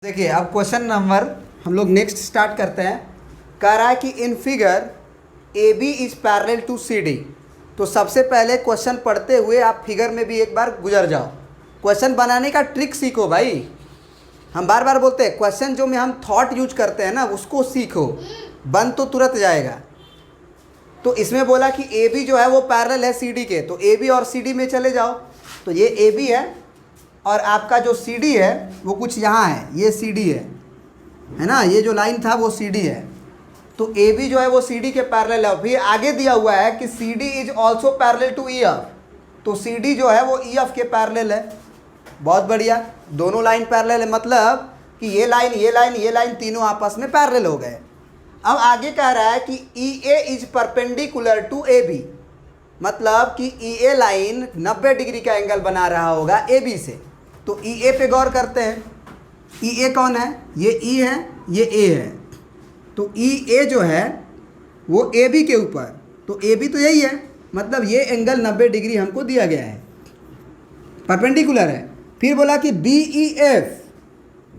देखिए अब question number हम लोग नेक्स्ट स्टार्ट करते हैं। कह रहा है कि in figure A B is parallel to C D. तो सबसे पहले क्वेश्चन पढ़ते हुए आप फिगर में भी एक बार गुजर जाओ। क्वेश्चन बनाने का ट्रिक सीखो भाई। हम बार बार बोलते हैं क्वेश्चन जो में हम थॉट यूज करते हैं ना उसको सीखो, बन तो तुरंत जाएगा। तो इसमें बोला कि ए बी जो है वो पैरेलल है सी डी के, तो ए बी और सी डी में चले जाओ। तो ये ए बी है और आपका जो सी डी है वो कुछ यहाँ है, ये सी डी है ना, ये जो लाइन था वो सी डी है। तो ए बी जो है वो सी डी के पैरेलल है। फिर आगे दिया हुआ है कि C D is also parallel to E F, तो सी डी जो है वो ई एफ के पैरेलल है। बहुत बढ़िया, दोनों लाइन पैरेलल है, मतलब कि ये लाइन तीनों आपस में पैरेलल हो गए। अब आगे कह रहा है कि E A is perpendicular to A B, मतलब कि ई ए लाइन 90 डिग्री का एंगल बना रहा होगा ए बी से। तो ई ए पे गौर करते हैं। ई ए कौन है? ये ई है, ये ए है। तो ई ए जो है वो ए बी के ऊपर, तो ए बी तो यही है, मतलब ये एंगल 90 डिग्री हमको दिया गया है, परपेंडिकुलर है। फिर बोला कि बी ई एफ,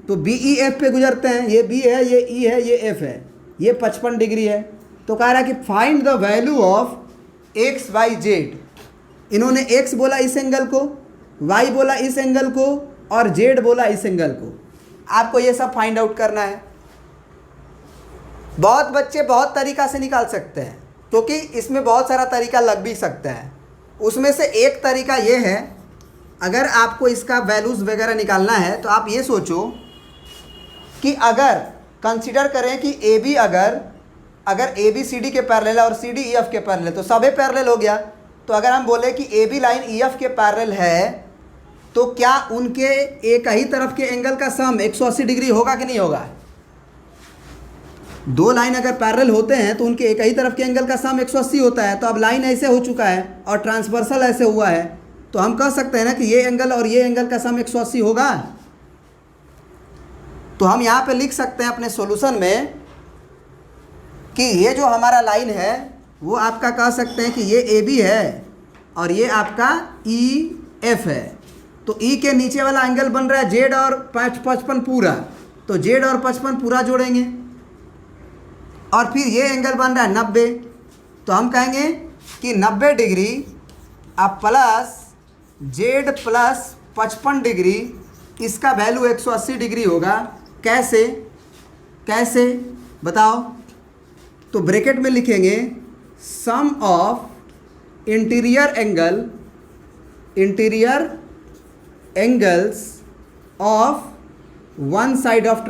तो बी ई एफ पे गुजरते हैं। ये बी है, ये ई है, ये एफ है, ये 55 डिग्री है। तो कह रहा है कि find the value of X Y Z. इन्होंने एक्स बोला इस एंगल को, वाई बोला इस एंगल को, और जेड बोला इस एंगल को। आपको ये सब फाइंड आउट करना है। बहुत बच्चे बहुत तरीका से निकाल सकते हैं, क्योंकि इसमें बहुत सारा तरीका लग भी सकता है। उसमें से एक तरीका ये है, अगर आपको इसका वैल्यूज़ वगैरह निकालना है तो आप ये सोचो कि अगर कंसिडर करें कि ए बी अगर ए बी सी डी के पैरेलल है और सी डी ई एफ के पैरेलल, तो सभी पैरेलल हो गया। तो अगर हम बोले कि A B line E F के पैरेलल है, तो क्या उनके एक ही तरफ के एंगल का सम 180 डिग्री होगा कि नहीं होगा? दो लाइन अगर पैरेलल होते हैं तो उनके एक ही तरफ के एंगल का सम 180 होता है। तो अब लाइन ऐसे हो चुका है और ट्रांसवर्सल ऐसे हुआ है, तो हम कह सकते हैं ना कि ये एंगल और ये एंगल का सम 180 होगा। तो हम यहाँ पे लिख सकते हैं अपने सॉल्यूशन में कि ये जो हमारा लाइन है वो आपका कह सकते हैं कि ये ए बी है और ये आपका ई एफ है। तो ई के नीचे वाला एंगल बन रहा है जेड और 55 पूरा, तो जेड और 55 पूरा जोड़ेंगे और फिर ये एंगल बन रहा है 90। तो हम कहेंगे कि 90 डिग्री अब प्लस जेड प्लस 55 डिग्री, इसका वैल्यू 180 डिग्री होगा। कैसे बताओ? तो ब्रैकेट में लिखेंगे sum of interior angles of one side of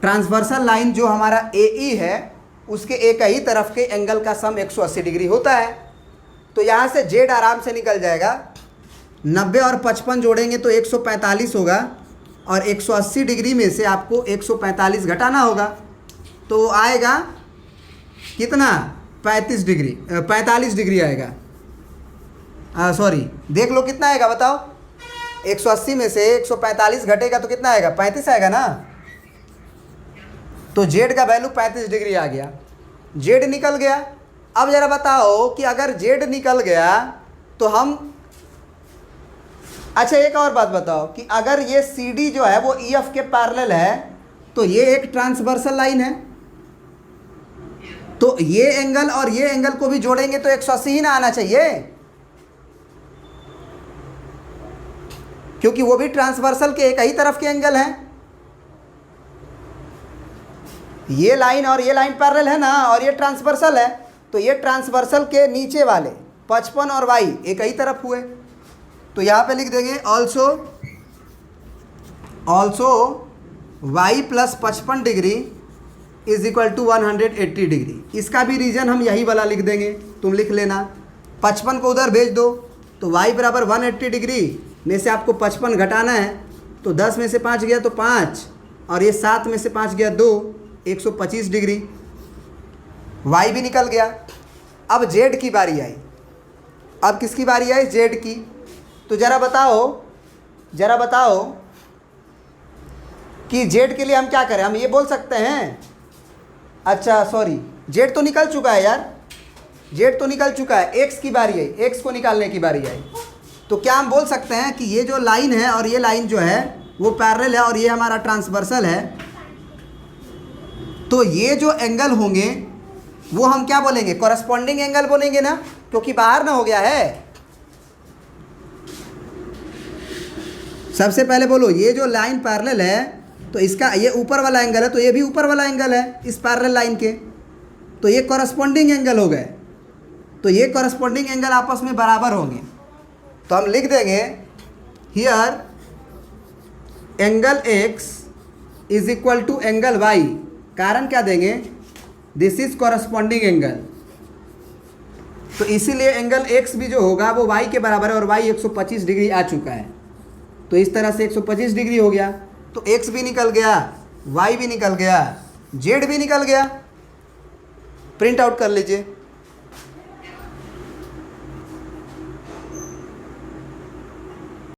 transversal line जो हमारा ए ई है उसके एक ही तरफ के एंगल का सम 180 डिग्री होता है। तो यहाँ से जेड आराम से निकल जाएगा। 90 और 55 जोड़ेंगे तो 145 होगा और 180 डिग्री में से आपको 145 घटाना होगा, तो आएगा कितना? 45 डिग्री आएगा। सॉरी, देख लो कितना आएगा बताओ। 180 में से 145 घटेगा तो कितना आएगा? 35 आएगा ना। तो जेड का वैल्यू 35 डिग्री आ गया, जेड निकल गया। अब ज़रा बताओ कि अगर जेड निकल गया तो हम, अच्छा एक और बात बताओ कि अगर ये सी डी जो है वो ई एफ के पैरेलल है, तो ये एक ट्रांसवर्सल लाइन है, तो ये एंगल और ये एंगल को भी जोड़ेंगे तो 180 ही ना आना चाहिए, क्योंकि वो भी ट्रांसवर्सल के एक ही तरफ के एंगल हैं। ये लाइन और ये लाइन पैरेलल है ना, और ये ट्रांसवर्सल है, तो ये ट्रांसवर्सल के नीचे वाले 55 और वाई एक ही तरफ हुए। तो यहाँ पे लिख देंगे also Y plus 55 degree is equal to 180 degree. इसका भी रीजन हम यही वाला लिख देंगे, तुम लिख लेना। 55 को उधर भेज दो, तो वाई बराबर 180 डिग्री में से आपको 55 घटाना है, तो 10 में से 5 गया तो 5, और ये 7 में से 5 गया 2, 125 डिग्री। वाई भी निकल गया। अब जेड की बारी आई। अब किसकी बारी आई? जेड की। तो ज़रा बताओ कि जेड के लिए हम क्या करें? हम ये बोल सकते हैं, अच्छा सॉरी, जेड तो निकल चुका है यार, जेड तो निकल चुका है, एक्स की बारी आई, एक्स को निकालने की बारी आई। तो क्या हम बोल सकते हैं कि ये जो लाइन है और ये लाइन जो है वो पैरेलल है और ये हमारा ट्रांसवर्सल है। तो ये जो एंगल होंगे वो हम क्या बोलेंगे, कॉरस्पॉन्डिंग एंगल बोलेंगे ना, क्योंकि बाहर ना हो गया है। सबसे पहले बोलो, ये जो लाइन पैरेलल है तो इसका ये ऊपर वाला एंगल है, तो ये भी ऊपर वाला एंगल है इस पैरेलल लाइन के, तो ये कॉरस्पॉन्डिंग एंगल हो गए। तो ये कॉरस्पॉन्डिंग एंगल आपस में बराबर होंगे। तो हम लिख देंगे here angle x is equal to angle y। कारण क्या देंगे, दिस इज कॉरस्पॉन्डिंग एंगल। तो इसीलिए एंगल x भी जो होगा वो y के बराबर है और y 125 डिग्री आ चुका है। तो इस तरह से 125 डिग्री हो गया। तो x भी निकल गया, y भी निकल गया, z भी निकल गया। प्रिंट आउट कर लीजिए।